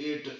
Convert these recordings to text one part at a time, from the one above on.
8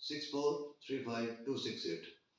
6435 268.